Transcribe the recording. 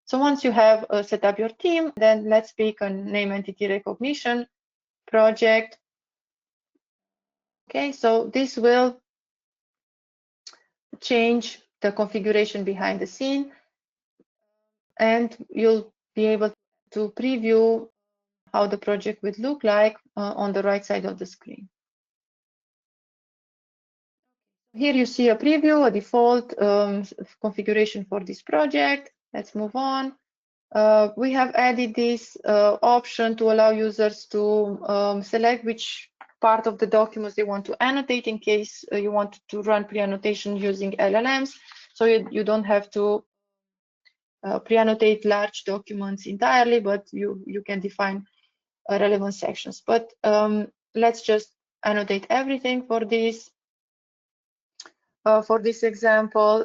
So once you have set up your team, then let's pick a name entity recognition project. Okay, so this will change the configuration behind the scene, and you'll be able to preview how the project would look like on the right side of the screen. Here you see a preview, a default configuration for this project. Let's move on. We have added this option to allow users to select which part of the documents they want to annotate in case you want to run pre-annotation using LLMs. So you don't have to pre-annotate large documents entirely, but you can define relevant sections. But let's just annotate everything for this example.